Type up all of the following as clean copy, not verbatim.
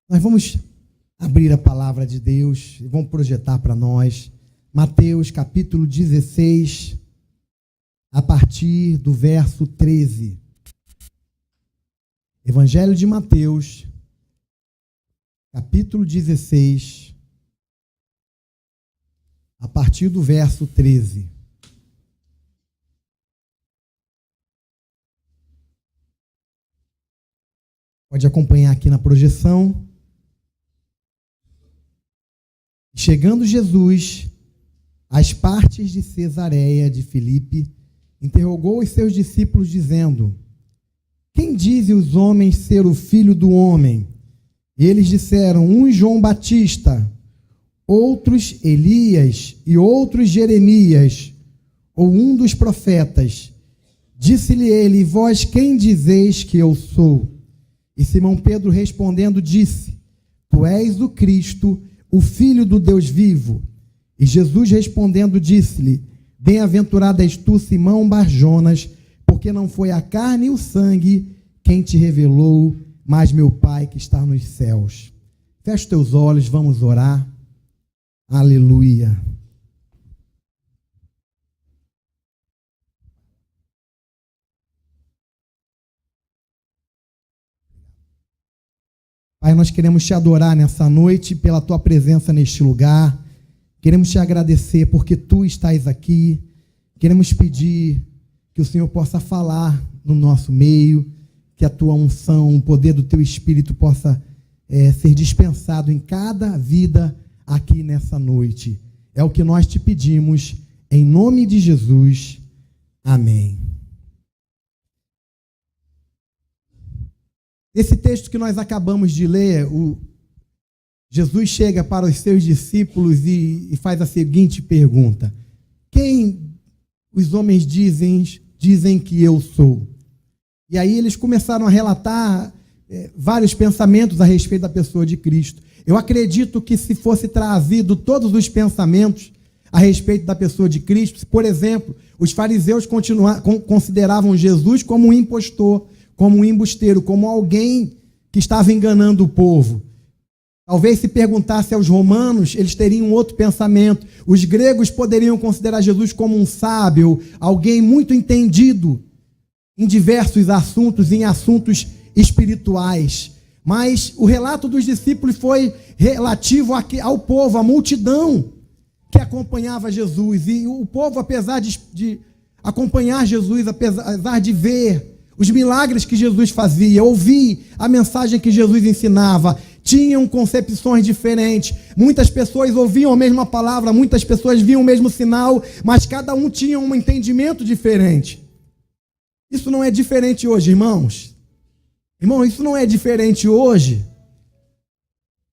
Nós vamos abrir a palavra de Deus e vamos projetar para nós Mateus capítulo 16, a partir do verso 13. Evangelho de Mateus, capítulo 16, a partir do verso 13. Pode acompanhar aqui na projeção. Chegando Jesus às partes de Cesareia de Filipe, interrogou os seus discípulos, dizendo: Quem dizem os homens ser o Filho do Homem? E eles disseram: uns João Batista, outros Elias e outros Jeremias, ou um dos profetas. Disse-lhe ele: Vós quem dizeis que eu sou? E Simão Pedro respondendo disse: Tu és o Cristo, o Filho do Deus vivo. E Jesus respondendo disse-lhe: Bem-aventurado és tu, Simão Barjonas, porque não foi a carne e o sangue quem te revelou, mas meu Pai que está nos céus. Fecha os teus olhos, vamos orar. Aleluia. Pai, nós queremos te adorar nessa noite pela tua presença neste lugar. Queremos te agradecer porque tu estás aqui. Queremos pedir que o Senhor possa falar no nosso meio, que a tua unção, o poder do teu Espírito possa ser dispensado em cada vida aqui nessa noite. É o que nós te pedimos, em nome de Jesus. Amém. Esse texto que nós acabamos de ler, Jesus chega para os seus discípulos e faz a seguinte pergunta: Quem os homens dizem que eu sou? E aí eles começaram a relatar vários pensamentos a respeito da pessoa de Cristo. Eu acredito que se fosse trazido todos os pensamentos a respeito da pessoa de Cristo, por exemplo, os fariseus consideravam Jesus como um impostor, como um embusteiro, como alguém que estava enganando o povo. Talvez se perguntasse aos romanos, eles teriam outro pensamento. Os gregos poderiam considerar Jesus como um sábio, alguém muito entendido em diversos assuntos, em assuntos espirituais. Mas o relato dos discípulos foi relativo ao povo, à multidão que acompanhava Jesus. E o povo, apesar de acompanhar Jesus, apesar de ver os milagres que Jesus fazia, ouvir a mensagem que Jesus ensinava, tinham concepções diferentes. Muitas pessoas ouviam a mesma palavra, muitas pessoas viam o mesmo sinal, mas cada um tinha um entendimento diferente. Isso não é diferente hoje, irmãos. Irmão, isso não é diferente hoje.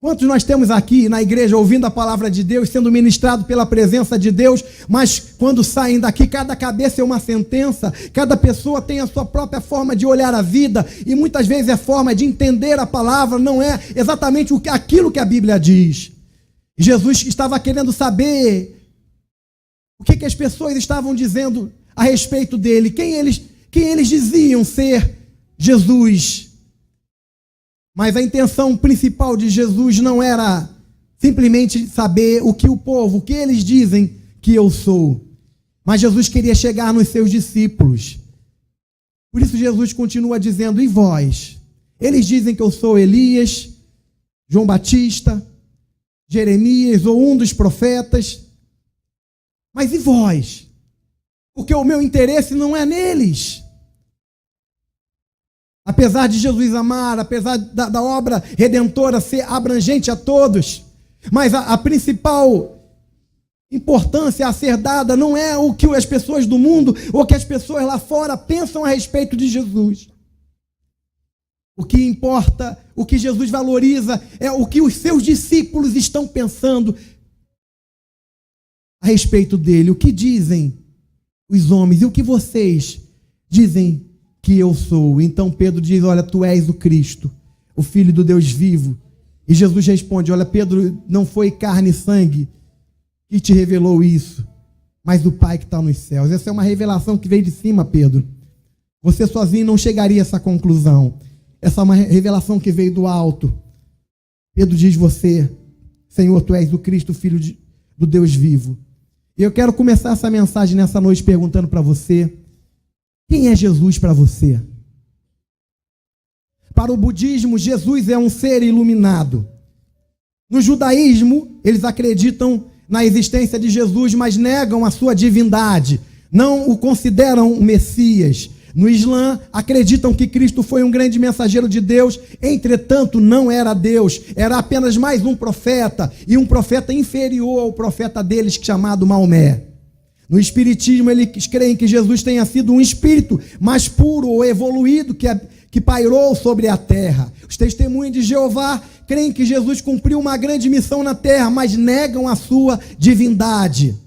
Quantos nós temos aqui na igreja ouvindo a palavra de Deus, sendo ministrado pela presença de Deus, mas quando saem daqui, cada cabeça é uma sentença, cada pessoa tem a sua própria forma de olhar a vida, e muitas vezes a forma de entender a palavra não é exatamente aquilo que a Bíblia diz. Jesus estava querendo saber o que as pessoas estavam dizendo a respeito dele, quem eles diziam ser Jesus. Mas a intenção principal de Jesus não era simplesmente saber o que eles dizem que eu sou. Mas Jesus queria chegar nos seus discípulos. Por isso Jesus continua dizendo: E vós? Eles dizem que eu sou Elias, João Batista, Jeremias ou um dos profetas. Mas e vós? Porque o meu interesse não é neles. Apesar de Jesus amar, apesar da obra redentora ser abrangente a todos, mas a principal importância a ser dada não é o que as pessoas do mundo ou que as pessoas lá fora pensam a respeito de Jesus. O que importa, o que Jesus valoriza, é o que os seus discípulos estão pensando a respeito dele. O que dizem os homens e o que vocês dizem que eu sou? Então Pedro diz: Olha, tu és o Cristo, o Filho do Deus vivo. E Jesus responde: Olha, Pedro, não foi carne e sangue que te revelou isso, mas o Pai que está nos céus. Essa é uma revelação que veio de cima, Pedro. Você sozinho não chegaria a essa conclusão. Essa é uma revelação que veio do alto. Pedro diz: você, Senhor, tu és o Cristo, Filho do Deus vivo. E eu quero começar essa mensagem nessa noite perguntando para você: quem é Jesus para você? Para o budismo, Jesus é um ser iluminado. No judaísmo, eles acreditam na existência de Jesus, mas negam a sua divindade. Não o consideram o Messias. No Islã, acreditam que Cristo foi um grande mensageiro de Deus, entretanto não era Deus, era apenas mais um profeta, e um profeta inferior ao profeta deles, chamado Maomé. No Espiritismo, eles creem que Jesus tenha sido um espírito mais puro ou evoluído que pairou sobre a terra. Os Testemunhos de Jeová creem que Jesus cumpriu uma grande missão na terra, mas negam a sua divindade.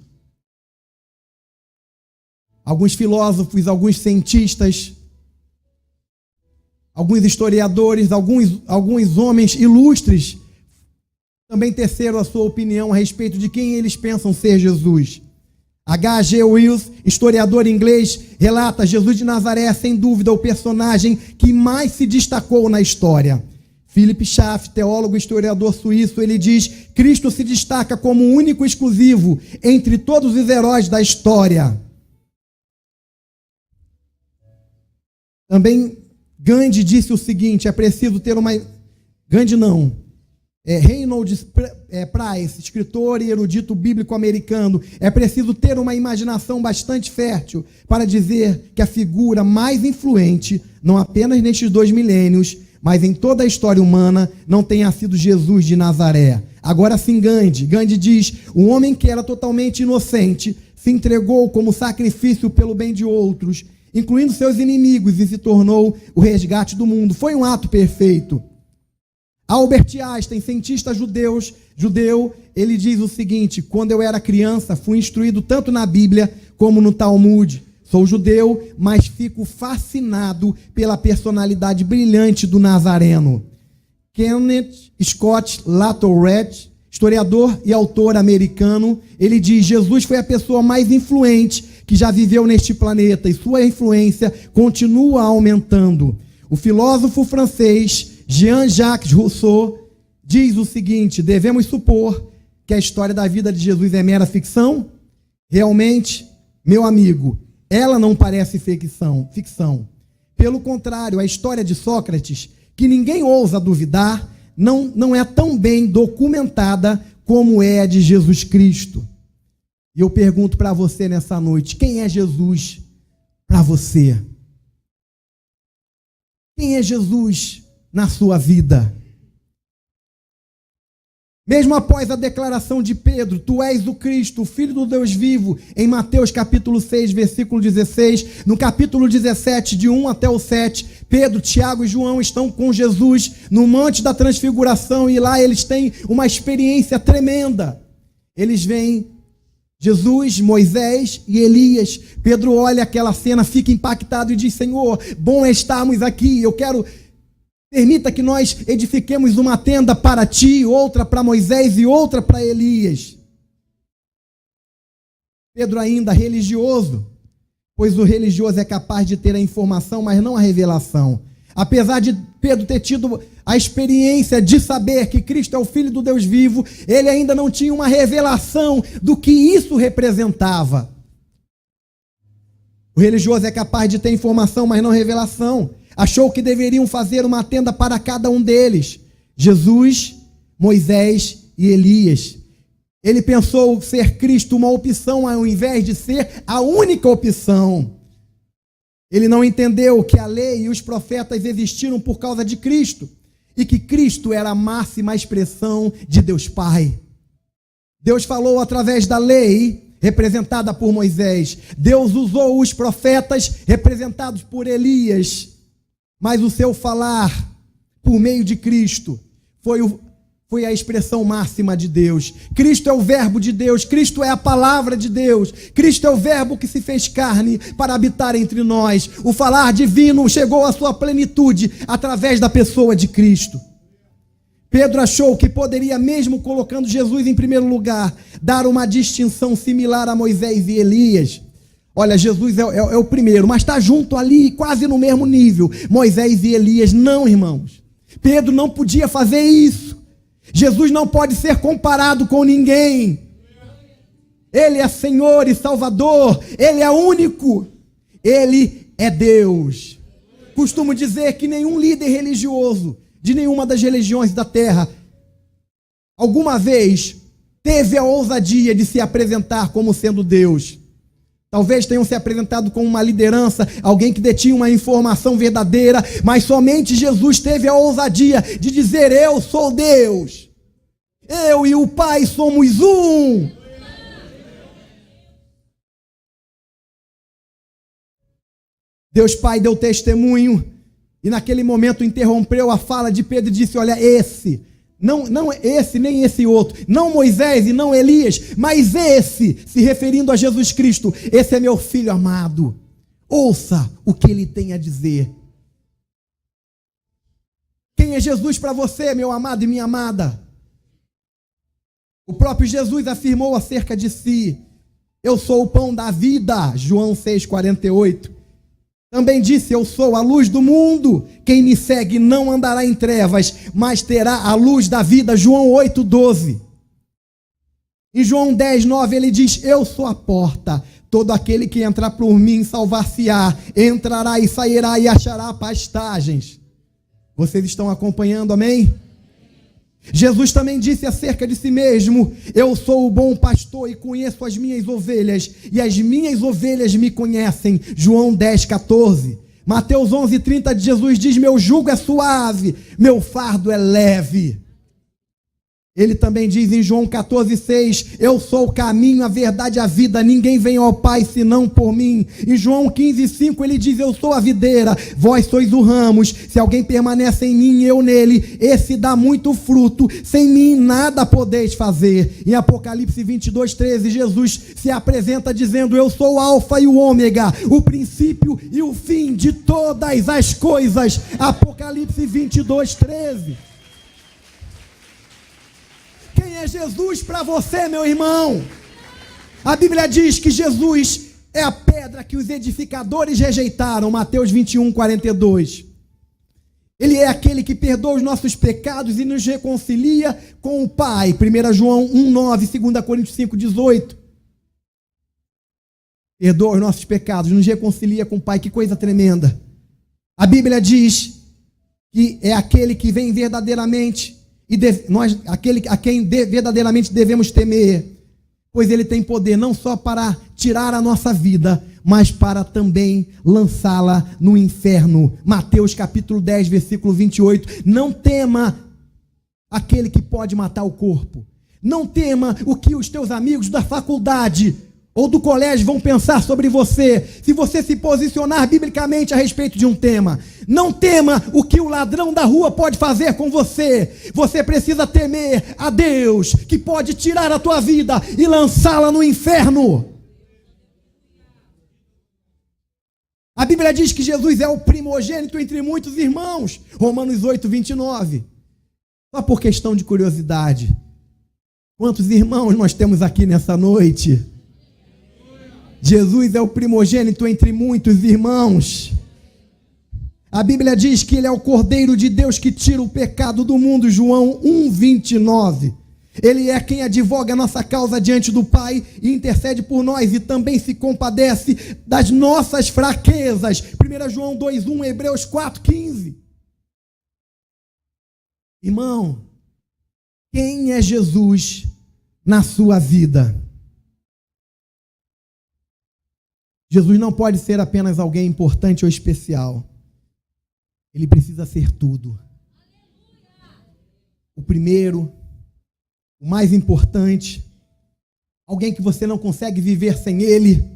Alguns filósofos, alguns cientistas, alguns historiadores, alguns homens ilustres também teceram a sua opinião a respeito de quem eles pensam ser Jesus. H.G. Wells, historiador inglês, relata: Jesus de Nazaré é sem dúvida o personagem que mais se destacou na história. Philip Schaff, teólogo e historiador suíço, ele diz: Cristo se destaca como único e exclusivo entre todos os heróis da história. Também Gandhi disse o seguinte: é preciso ter uma... Gandhi não. Reynold Price, escritor e erudito bíblico americano: é preciso ter uma imaginação bastante fértil para dizer que a figura mais influente, não apenas nestes 2 milênios, mas em toda a história humana, não tenha sido Jesus de Nazaré. Agora sim, Gandhi diz: o homem que era totalmente inocente se entregou como sacrifício pelo bem de outros, incluindo seus inimigos, e se tornou o resgate do mundo. Foi um ato perfeito. Albert Einstein, cientista judeu, ele diz o seguinte: quando eu era criança, fui instruído tanto na Bíblia como no Talmud. Sou judeu, mas fico fascinado pela personalidade brilhante do Nazareno. Kenneth Scott Latourette, historiador e autor americano, ele diz: Jesus foi a pessoa mais influente que já viveu neste planeta, e sua influência continua aumentando. O filósofo francês Jean-Jacques Rousseau diz o seguinte: devemos supor que a história da vida de Jesus é mera ficção? Realmente, meu amigo, ela não parece ficção. Pelo contrário, a história de Sócrates, que ninguém ousa duvidar, não é tão bem documentada como é a de Jesus Cristo. E eu pergunto para você nessa noite: quem é Jesus para você? Quem é Jesus na sua vida? Mesmo após a declaração de Pedro: tu és o Cristo, o Filho do Deus vivo, em Mateus capítulo 6, versículo 16, no capítulo 17, de 1 até o 7, Pedro, Tiago e João estão com Jesus no Monte da Transfiguração, e lá eles têm uma experiência tremenda. Eles veem Jesus, Moisés e Elias. Pedro olha aquela cena, fica impactado e diz: Senhor, bom é estarmos aqui, permita que nós edifiquemos uma tenda para ti, outra para Moisés e outra para Elias. Pedro ainda religioso, pois o religioso é capaz de ter a informação, mas não a revelação. Apesar de Pedro ter tido a experiência de saber que Cristo é o Filho do Deus vivo, ele ainda não tinha uma revelação do que isso representava. O religioso é capaz de ter informação, mas não revelação. Achou que deveriam fazer uma tenda para cada um deles: Jesus, Moisés e Elias. Ele pensou ser Cristo uma opção ao invés de ser a única opção. Ele não entendeu que a lei e os profetas existiram por causa de Cristo, e que Cristo era a máxima expressão de Deus Pai. Deus falou através da lei, representada por Moisés. Deus usou os profetas, representados por Elias. Mas o seu falar, por meio de Cristo, foi a expressão máxima de Deus. Cristo é o verbo de Deus, Cristo é a palavra de Deus, Cristo é o verbo que se fez carne para habitar entre nós. O falar divino chegou à sua plenitude através da pessoa de Cristo. Pedro achou que poderia, mesmo colocando Jesus em primeiro lugar, dar uma distinção similar a Moisés e Elias. Olha, Jesus é o primeiro, mas está junto ali, quase no mesmo nível. Moisés e Elias, não, irmãos. Pedro não podia fazer isso. Jesus não pode ser comparado com ninguém. Ele é Senhor e Salvador. Ele é único. Ele é Deus. Costumo dizer que nenhum líder religioso de nenhuma das religiões da terra alguma vez teve a ousadia de se apresentar como sendo Deus. Talvez tenham se apresentado como uma liderança, alguém que detinha uma informação verdadeira, mas somente Jesus teve a ousadia de dizer: eu sou Deus. Eu e o Pai somos um. Deus Pai deu testemunho e naquele momento interrompeu a fala de Pedro e disse: olha, esse, não esse nem esse outro, não Moisés e não Elias, mas esse, se referindo a Jesus Cristo, esse é meu filho amado, ouça o que ele tem a dizer. Quem é Jesus para você, meu amado e minha amada? O próprio Jesus afirmou acerca de si: eu sou o pão da vida, João 6,48. Também disse: eu sou a luz do mundo, quem me segue não andará em trevas, mas terá a luz da vida, João 8,12. Em João 10,9 ele diz: eu sou a porta, todo aquele que entrar por mim salvar-se-á, entrará e sairá e achará pastagens. Vocês estão acompanhando, amém? Jesus também disse acerca de si mesmo: eu sou o bom pastor e conheço as minhas ovelhas, e as minhas ovelhas me conhecem, João 10,14. Mateus 11,30 Jesus diz: meu jugo é suave, meu fardo é leve. Ele também diz em João 14,6: eu sou o caminho, a verdade e a vida, ninguém vem ao Pai senão por mim. Em João 15,5 ele diz: eu sou a videira, vós sois os ramos, se alguém permanece em mim e eu nele, esse dá muito fruto, sem mim nada podeis fazer. Em Apocalipse 22,13 Jesus se apresenta dizendo: eu sou o alfa e o ômega, o princípio e o fim de todas as coisas. Apocalipse 22,13. Quem é Jesus para você, meu irmão? A Bíblia diz que Jesus é a pedra que os edificadores rejeitaram, Mateus 21,42. Ele é aquele que perdoa os nossos pecados e nos reconcilia com o Pai, 1 João 1,9, 2 Coríntios 5,18. Perdoa os nossos pecados, nos reconcilia com o Pai, que coisa tremenda. A Bíblia diz que é aquele que vem verdadeiramente aquele a quem verdadeiramente devemos temer, pois ele tem poder não só para tirar a nossa vida, mas para também lançá-la no inferno. Mateus capítulo 10, versículo 28. Não tema aquele que pode matar o corpo. Não tema o que os teus amigos da faculdade ou do colégio vão pensar sobre você, se você se posicionar biblicamente a respeito de um tema. Não tema o que o ladrão da rua pode fazer com você. Você precisa temer a Deus, que pode tirar a tua vida e lançá-la no inferno. A Bíblia diz que Jesus é o primogênito entre muitos irmãos, Romanos 8, 29. Só por questão de curiosidade, quantos irmãos nós temos aqui nessa noite? Jesus é o primogênito entre muitos irmãos. A Bíblia diz que ele é o Cordeiro de Deus que tira o pecado do mundo, João 1,29. Ele é quem advoga a nossa causa diante do Pai e intercede por nós e também se compadece das nossas fraquezas, 1 João 2,1, Hebreus 4,15. Irmão, quem é Jesus na sua vida? Jesus não pode ser apenas alguém importante ou especial. Ele precisa ser tudo. O primeiro, o mais importante, alguém que você não consegue viver sem ele.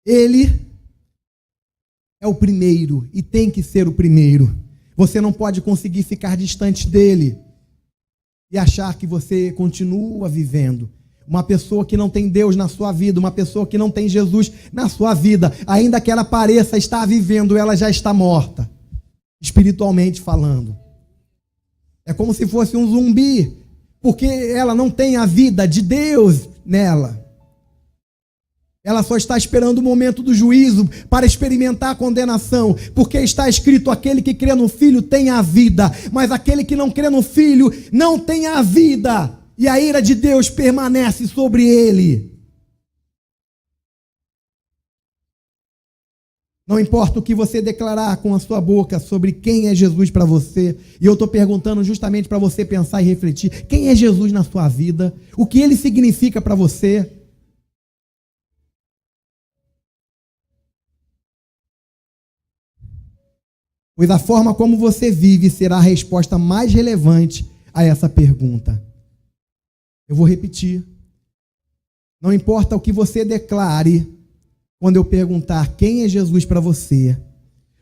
Ele é o primeiro e tem que ser o primeiro. Você não pode conseguir ficar distante dele e achar que você continua vivendo. Uma pessoa que não tem Deus na sua vida, uma pessoa que não tem Jesus na sua vida, ainda que ela pareça estar vivendo, ela já está morta, espiritualmente falando. É como se fosse um zumbi, porque ela não tem a vida de Deus nela. Ela só está esperando o momento do juízo para experimentar a condenação, porque está escrito: aquele que crê no Filho tem a vida, mas aquele que não crê no Filho não tem a vida, e a ira de Deus permanece sobre ele. Não importa o que você declarar com a sua boca sobre quem é Jesus para você, e eu estou perguntando justamente para você pensar e refletir: quem é Jesus na sua vida? O que ele significa para você? Pois a forma como você vive será a resposta mais relevante a essa pergunta. Eu vou repetir. Não importa o que você declare quando eu perguntar quem é Jesus para você,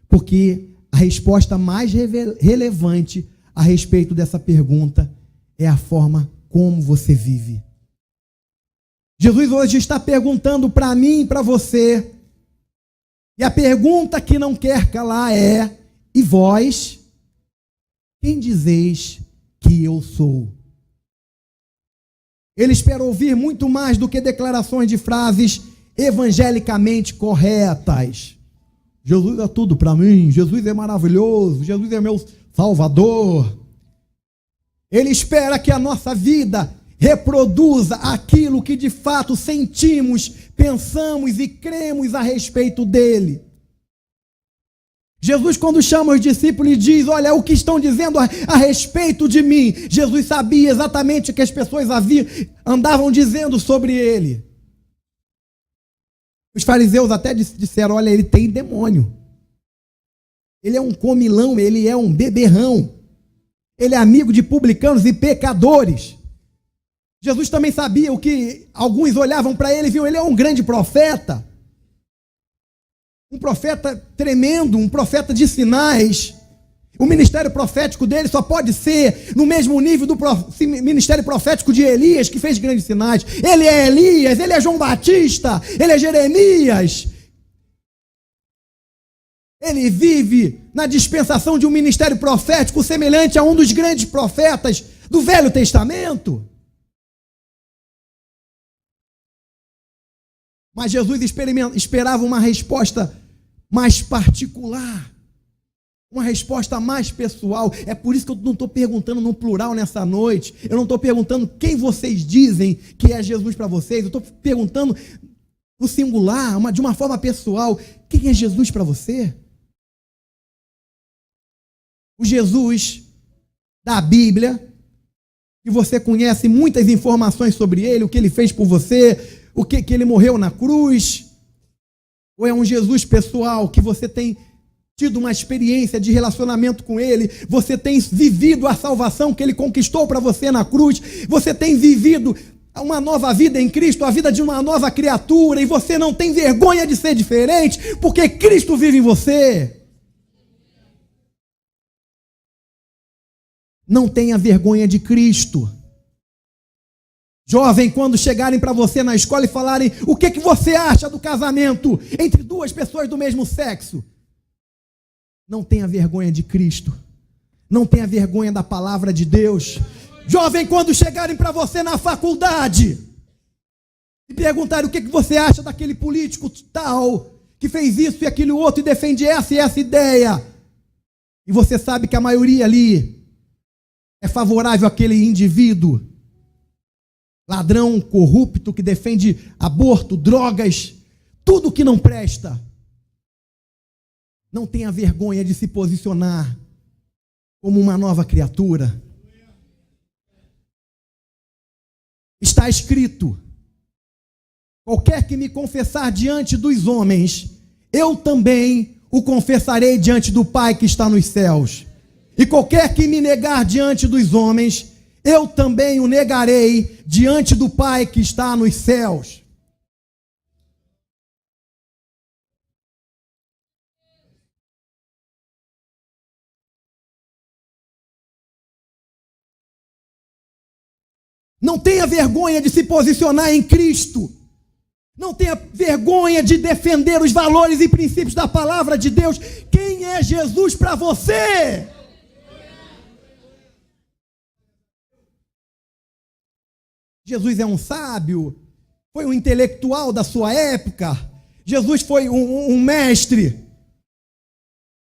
porque a resposta mais relevante a respeito dessa pergunta é a forma como você vive. Jesus hoje está perguntando para mim e para você, e a pergunta que não quer calar é: e vós, quem dizeis que eu sou? Ele espera ouvir muito mais do que declarações de frases evangelicamente corretas. Jesus é tudo para mim, Jesus é maravilhoso, Jesus é meu Salvador. Ele espera que a nossa vida reproduza aquilo que de fato sentimos, pensamos e cremos a respeito dele. Jesus, quando chama os discípulos e diz: olha, o que estão dizendo a respeito de mim, Jesus sabia exatamente o que as pessoas andavam dizendo sobre ele. Os fariseus até disseram: olha, ele tem demônio, ele é um comilão, ele é um beberrão, ele é amigo de publicanos e pecadores. Jesus também sabia o que alguns olhavam para ele e viam: ele é um grande profeta, um profeta tremendo, um profeta de sinais. O ministério profético dele só pode ser no mesmo nível do ministério profético de Elias, que fez grandes sinais. Ele é Elias, ele é João Batista, ele é Jeremias. Ele vive na dispensação de um ministério profético semelhante a um dos grandes profetas do Velho Testamento. Mas Jesus esperava uma resposta mais particular, uma resposta mais pessoal. É por isso que eu não estou perguntando no plural nessa noite. Eu não estou perguntando quem vocês dizem que é Jesus para vocês. Eu estou perguntando no singular, de uma forma pessoal: quem é Jesus para você? O Jesus da Bíblia, que você conhece muitas informações sobre ele, o que ele fez por você, o que ele morreu na cruz? Ou é um Jesus pessoal que você tem tido uma experiência de relacionamento com ele, você tem vivido a salvação que ele conquistou para você na cruz, você tem vivido uma nova vida em Cristo, a vida de uma nova criatura, e você não tem vergonha de ser diferente, porque Cristo vive em você? Não tenha vergonha de Cristo. Jovem, quando chegarem para você na escola e falarem: o que você acha do casamento entre duas pessoas do mesmo sexo? Não tenha vergonha de Cristo. Não tenha vergonha da palavra de Deus. Jovem, quando chegarem para você na faculdade e perguntarem: o que você acha daquele político tal, que fez isso e aquele outro e defende essa e essa ideia, e você sabe que a maioria ali é favorável àquele indivíduo, ladrão, corrupto, que defende aborto, drogas, tudo que não presta. Não tenha vergonha de se posicionar como uma nova criatura. Está escrito: qualquer que me confessar diante dos homens, eu também o confessarei diante do Pai que está nos céus. E qualquer que me negar diante dos homens, eu também o negarei diante do Pai que está nos céus. Não tenha vergonha de se posicionar em Cristo. Não tenha vergonha de defender os valores e princípios da palavra de Deus. Quem é Jesus para você? Jesus é um sábio, foi um intelectual da sua época. Jesus foi um mestre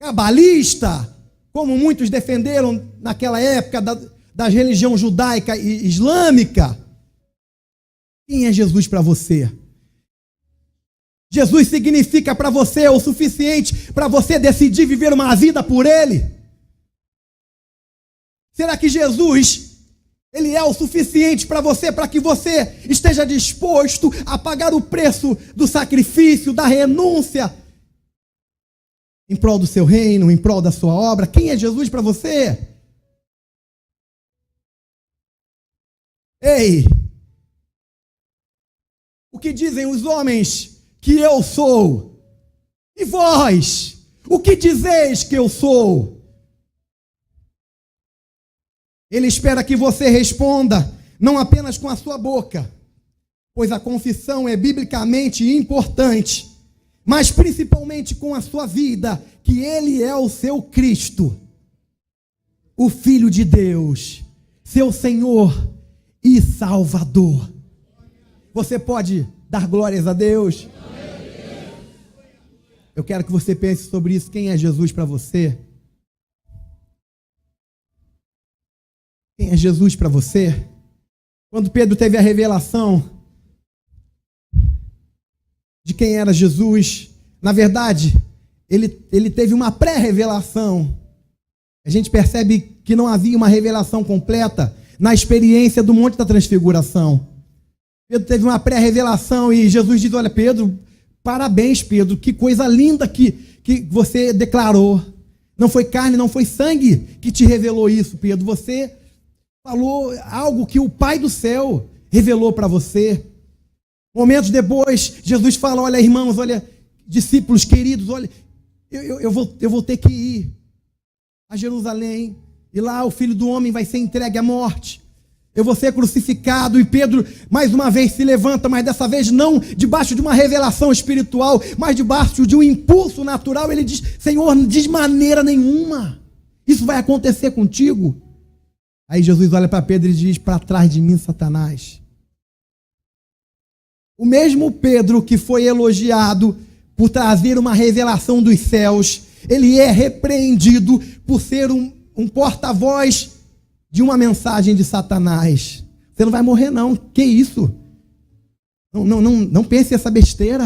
cabalista, como muitos defenderam naquela época da religião judaica e islâmica. Quem é Jesus para você? Jesus significa para você o suficiente para você decidir viver uma vida por Ele? Será que Jesus, Ele é o suficiente para você, para que você esteja disposto a pagar o preço do sacrifício, da renúncia, em prol do seu reino, em prol da sua obra? Quem é Jesus para você? Ei! O que dizem os homens que eu sou? E vós? O que dizeis que eu sou? Ele espera que você responda, não apenas com a sua boca, pois a confissão é biblicamente importante, mas principalmente com a sua vida, que Ele é o seu Cristo, o Filho de Deus, seu Senhor e Salvador. Você pode dar glórias a Deus? Eu quero que você pense sobre isso. Quem é Jesus para você? Quem é Jesus para você? Quando Pedro teve a revelação de quem era Jesus, na verdade, ele teve uma pré-revelação. A gente percebe que não havia uma revelação completa na experiência do Monte da Transfiguração. Pedro teve uma pré-revelação e Jesus diz: olha, Pedro, parabéns, Pedro, que coisa linda que você declarou. Não foi carne, não foi sangue que te revelou isso, Pedro. Você falou algo que o Pai do céu revelou para você. Momentos depois, Jesus fala: olha, irmãos, olha, discípulos queridos, olha, eu vou ter que ir a Jerusalém, e lá o Filho do Homem vai ser entregue à morte. Eu vou ser crucificado. E Pedro, mais uma vez, se levanta, mas dessa vez não debaixo de uma revelação espiritual, mas debaixo de um impulso natural. Ele diz: Senhor, de maneira nenhuma isso vai acontecer contigo. Aí Jesus olha para Pedro e diz: para trás de mim, Satanás. O mesmo Pedro que foi elogiado por trazer uma revelação dos céus, ele é repreendido por ser um porta-voz de uma mensagem de Satanás. Você não vai morrer não. Que isso? Não pense essa besteira.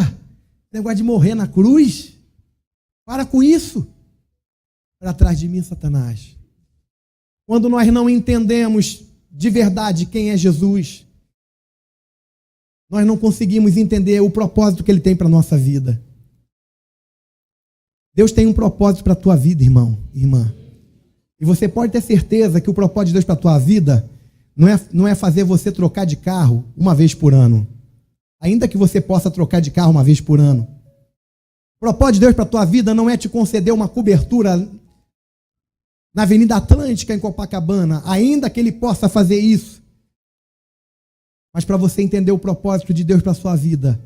Negócio de morrer na cruz. Para com isso. Para trás de mim, Satanás. Quando nós não entendemos de verdade quem é Jesus, nós não conseguimos entender o propósito que Ele tem para a nossa vida. Deus tem um propósito para a tua vida, irmão, irmã. E você pode ter certeza que o propósito de Deus para a tua vida não é fazer você trocar de carro uma vez por ano. Ainda que você possa trocar de carro uma vez por ano. O propósito de Deus para a tua vida não é te conceder uma cobertura na Avenida Atlântica, em Copacabana, ainda que Ele possa fazer isso. Mas para você entender o propósito de Deus para a sua vida,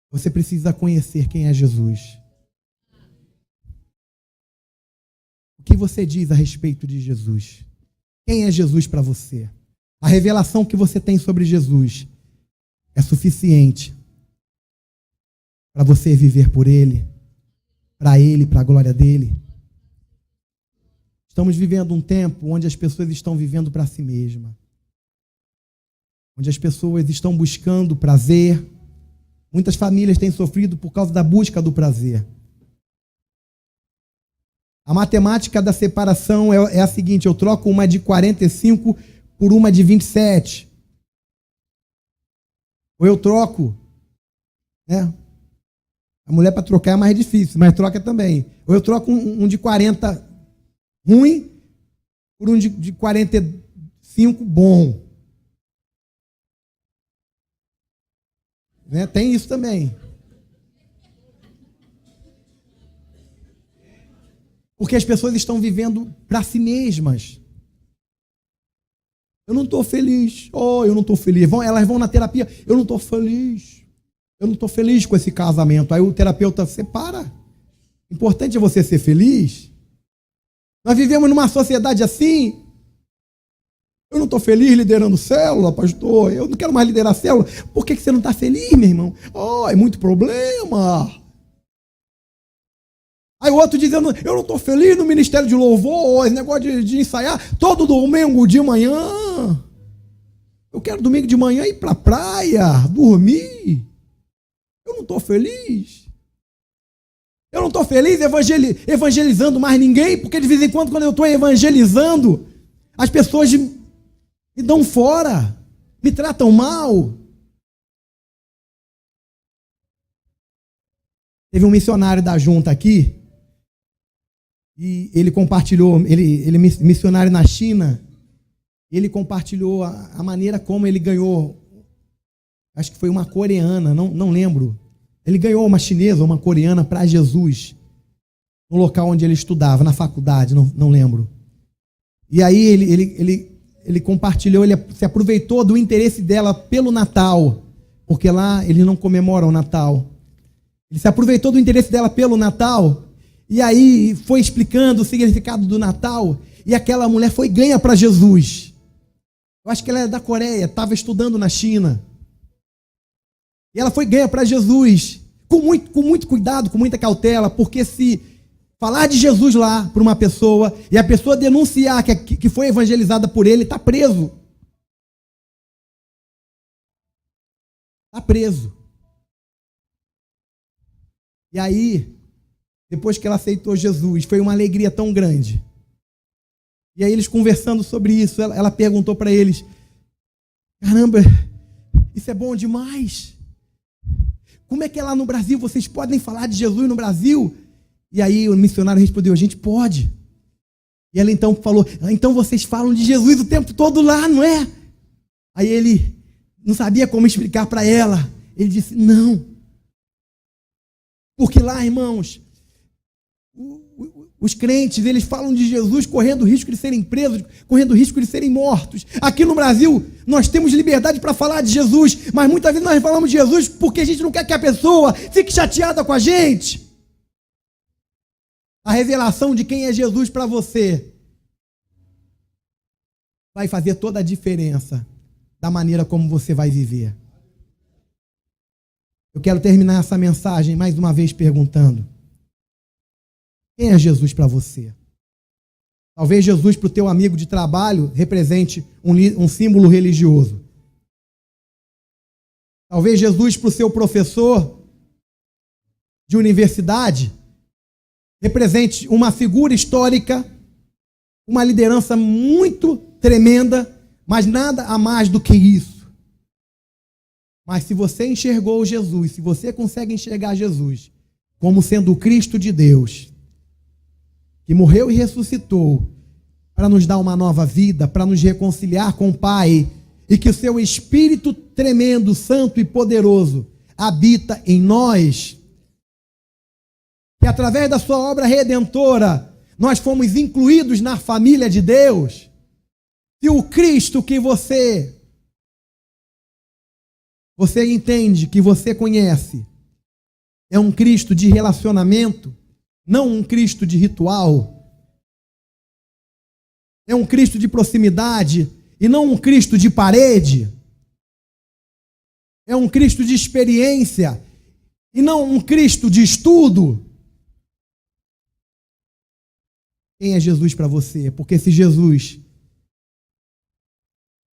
você precisa conhecer quem é Jesus. O que você diz a respeito de Jesus? Quem é Jesus para você? A revelação que você tem sobre Jesus é suficiente para você viver por Ele, para a glória dEle. Estamos vivendo um tempo onde as pessoas estão vivendo para si mesmas, onde as pessoas estão buscando prazer. Muitas famílias têm sofrido por causa da busca do prazer. A matemática da separação é a seguinte: eu troco uma de 45 por uma de 27. Ou eu troco, né? A mulher para trocar é mais difícil, mas troca também. Ou eu troco um de 40 ruim por um de 45 bom. Né? Tem isso também. Porque as pessoas estão vivendo para si mesmas. Eu não estou feliz. Oh, eu não estou feliz. Elas vão na terapia. Eu não estou feliz. Eu não estou feliz com esse casamento. Aí o terapeuta: separa. O importante é você ser feliz. Nós vivemos numa sociedade assim. Eu não estou feliz liderando célula, pastor. Eu não quero mais liderar célula. Por que você não está feliz, meu irmão? Oh, é muito problema. Aí o outro dizendo, eu não estou feliz no ministério de louvor, esse negócio de ensaiar todo domingo de manhã. Eu quero domingo de manhã ir para a praia, dormir. Eu não estou feliz. Eu não estou feliz evangelizando mais ninguém, porque de vez em quando eu estou evangelizando, as pessoas me dão fora, me tratam mal. Teve um missionário da junta aqui, e ele compartilhou, ele é missionário na China, ele compartilhou a maneira como ele ganhou, acho que foi uma coreana, não lembro. Ele ganhou uma chinesa ou uma coreana para Jesus, no local onde ele estudava, na faculdade, não lembro. E aí ele compartilhou, ele se aproveitou do interesse dela pelo Natal, porque lá eles não comemoram o Natal. Ele se aproveitou do interesse dela pelo Natal, e aí foi explicando o significado do Natal, e aquela mulher foi ganha para Jesus. Eu acho que ela é da Coreia, estava estudando na China. E ela foi ganha para Jesus, com muito cuidado, com muita cautela, porque se falar de Jesus lá para uma pessoa, e a pessoa denunciar que foi evangelizada por ele, está preso. Está preso. E aí, depois que ela aceitou Jesus, foi uma alegria tão grande. E aí eles conversando sobre isso, ela perguntou para eles, caramba, isso é bom demais. Como é que é lá no Brasil? Vocês podem falar de Jesus no Brasil? E aí o missionário respondeu, a gente pode. E ela então falou, então vocês falam de Jesus o tempo todo lá, não é? Aí ele não sabia como explicar para ela. Ele disse, não. Porque lá, irmãos, os crentes, eles falam de Jesus correndo risco de serem presos, correndo risco de serem mortos. Aqui no Brasil, nós temos liberdade para falar de Jesus, mas muitas vezes nós falamos de Jesus porque a gente não quer que a pessoa fique chateada com a gente. A revelação de quem é Jesus para você vai fazer toda a diferença da maneira como você vai viver. Eu quero terminar essa mensagem mais uma vez perguntando, quem é Jesus para você? Talvez Jesus para o teu amigo de trabalho represente um símbolo religioso. Talvez Jesus para o seu professor de universidade represente uma figura histórica, uma liderança muito tremenda, mas nada a mais do que isso. Mas se você enxergou Jesus, se você consegue enxergar Jesus como sendo o Cristo de Deus, que morreu e ressuscitou para nos dar uma nova vida, para nos reconciliar com o Pai, e que o seu Espírito tremendo, santo e poderoso habita em nós, que através da sua obra redentora nós fomos incluídos na família de Deus, e o Cristo que você entende, que você conhece, é um Cristo de relacionamento, não um Cristo de ritual. É um Cristo de proximidade e não um Cristo de parede. É um Cristo de experiência e não um Cristo de estudo. Quem é Jesus para você? Porque se Jesus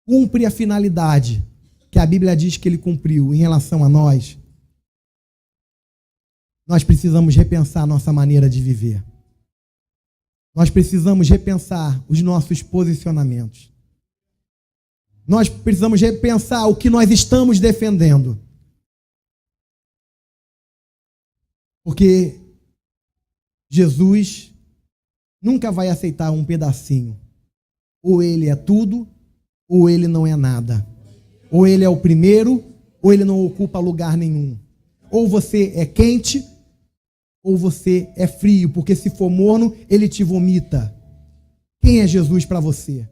cumpre a finalidade que a Bíblia diz que ele cumpriu em relação a nós, nós precisamos repensar a nossa maneira de viver. Nós precisamos repensar os nossos posicionamentos. Nós precisamos repensar o que nós estamos defendendo. Porque Jesus nunca vai aceitar um pedacinho. Ou ele é tudo, ou ele não é nada. Ou ele é o primeiro, ou ele não ocupa lugar nenhum. Ou você é quente, ou você é frio, porque se for morno, ele te vomita. Quem é Jesus para você?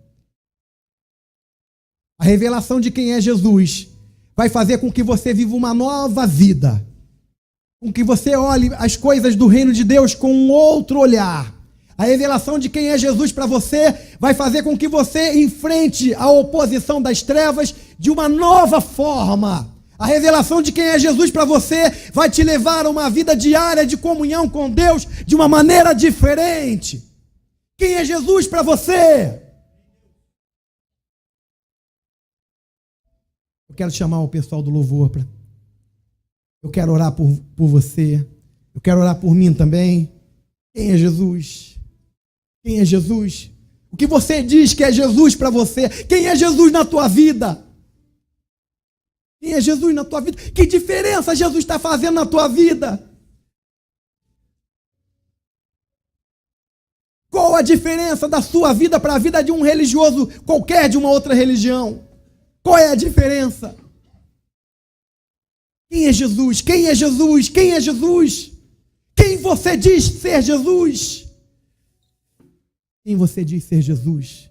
A revelação de quem é Jesus vai fazer com que você viva uma nova vida, com que você olhe as coisas do reino de Deus com um outro olhar. A A revelação de quem é Jesus para você vai fazer com que você enfrente a oposição das trevas de uma nova forma. A revelação de quem é Jesus para você vai te levar a uma vida diária de comunhão com Deus de uma maneira diferente. Quem é Jesus para você? Eu quero chamar o pessoal do louvor para... Eu quero orar por você. Eu quero orar por mim também. Quem é Jesus? Quem é Jesus? O que você diz que é Jesus para você? Quem é Jesus na tua vida? Quem é Jesus na tua vida? Que diferença Jesus está fazendo na tua vida? Qual a diferença da sua vida para a vida de um religioso qualquer de uma outra religião? Qual é a diferença? Quem é Jesus? Quem é Jesus? Quem é Jesus? Quem você diz ser Jesus? Quem você diz ser Jesus?